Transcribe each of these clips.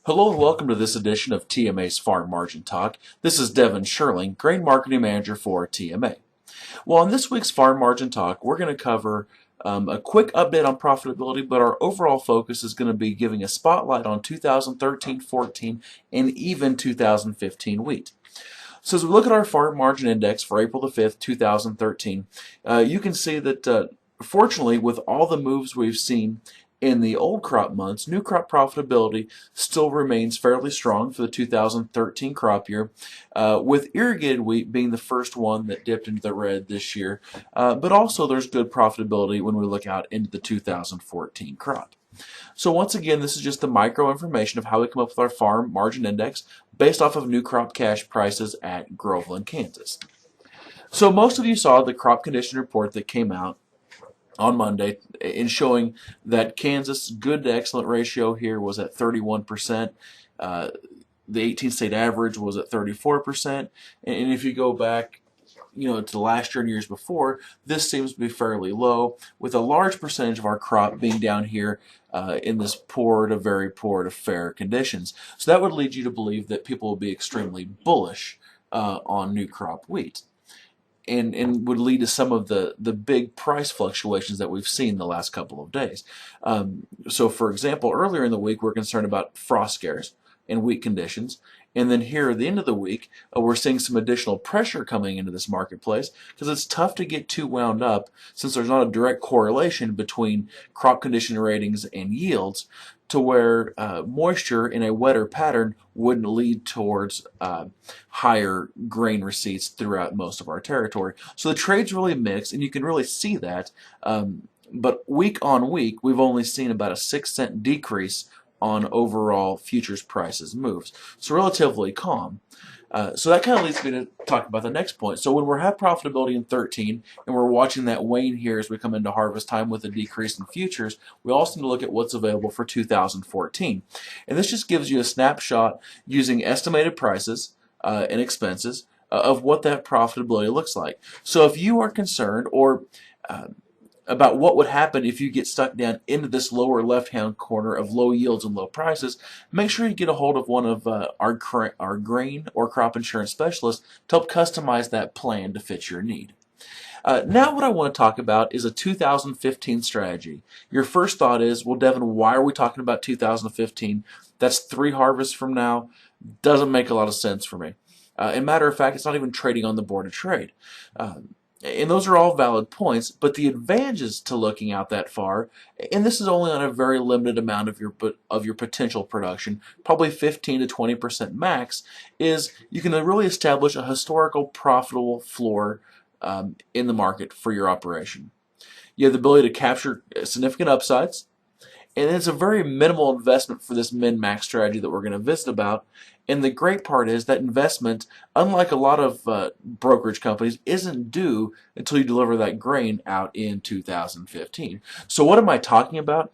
Hello and welcome to this edition of TMA's Farm Margin Talk. This is Devin Sherling, Grain Marketing Manager for TMA. Well, on this week's Farm Margin Talk, we're going to cover a quick update on profitability, but our overall focus is going to be giving a spotlight on 2013-14 and even 2015 wheat. So as we look at our Farm Margin Index for April the 5th, 2013, you can see that fortunately, with all the moves we've seen in the old crop months, new crop profitability still remains fairly strong for the 2013 crop year, with irrigated wheat being the first one that dipped into the red this year. But also there's good profitability when we look out into the 2014 crop. So once again, this is just the micro information of how we come up with our farm margin index based off of new crop cash prices at Groveland, Kansas. So most of you saw the crop condition report that came out on Monday in showing that Kansas good to excellent ratio here was at 31%. The 18 state average was at 34%. And if you go back to last year and years before, this seems to be fairly low, with a large percentage of our crop being down here in this poor to very poor to fair conditions. So that would lead you to believe that people will be extremely bullish on new crop wheat. And would lead to some of the big price fluctuations that we've seen the last couple of days. So for example, earlier in the week, we're concerned about frost scares and wheat conditions. And then here at the end of the week, we're seeing some additional pressure coming into this marketplace because it's tough to get too wound up since there's not a direct correlation between crop condition ratings and yields, to where moisture in a wetter pattern wouldn't lead towards higher grain receipts throughout most of our territory. So the trade's really mixed, and you can really see that. But week on week, we've only seen about a 6-cent decrease on overall futures prices moves. So relatively calm. So that kind of leads me to talk about the next point. So when we have profitability in 13 and we're watching that wane here as we come into harvest time with a decrease in futures, we also need to look at what's available for 2014. And this just gives you a snapshot using estimated prices and expenses of what that profitability looks like. So if you are concerned or about what would happen if you get stuck down into this lower left-hand corner of low yields and low prices, make sure you get a hold of one of our grain or crop insurance specialists to help customize that plan to fit your need. Now what I want to talk about is a 2015 strategy. Your first thought is, well, Devin, why are we talking about 2015? That's 3 harvests from now. Doesn't make a lot of sense for me. As a matter of fact, it's not even trading on the board of trade. And those are all valid points, but the advantages to looking out that far, and this is only on a very limited amount of your potential production, probably 15 to 20% max, is you can really establish a historical profitable floor in the market for your operation. You have the ability to capture significant upsides, and it's a very minimal investment for this min-max strategy that we're going to visit about. And the great part is that investment, unlike a lot of brokerage companies, isn't due until you deliver that grain out in 2015. So what am I talking about?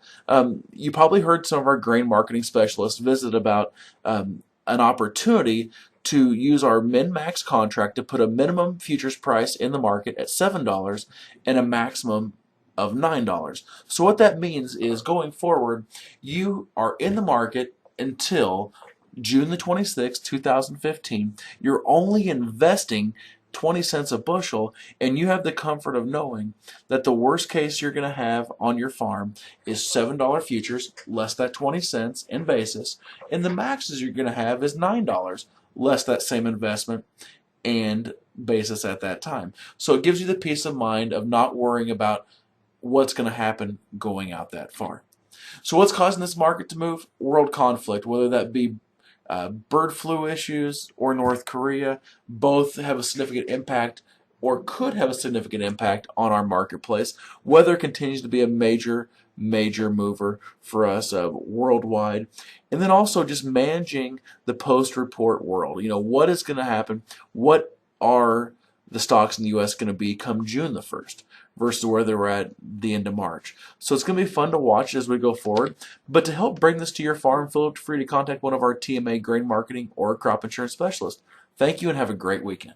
You probably heard some of our grain marketing specialists visit about an opportunity to use our min-max contract to put a minimum futures price in the market at $7 and a maximum of $9. So what that means is going forward, you are in the market until June the 26th, 2015. You're only investing 20 cents a bushel, and you have the comfort of knowing that the worst case you're going to have on your farm is $7 futures, less that 20 cents in basis, and the maxes you're going to have is $9, less that same investment and basis at that time. So it gives you the peace of mind of not worrying about what's going to happen going out that far. So what's causing this market to move? World conflict, whether that be bird flu issues or North Korea, both have a significant impact or could have a significant impact on our marketplace. Weather continues to be a major mover for us worldwide. And then also just managing the post-report world. What is going to happen? What are the stocks in the U.S. going to be come June the 1st versus where they were at the end of March. So it's going to be fun to watch as we go forward. But to help bring this to your farm, feel free to contact one of our TMA grain marketing or crop insurance specialists. Thank you and have a great weekend.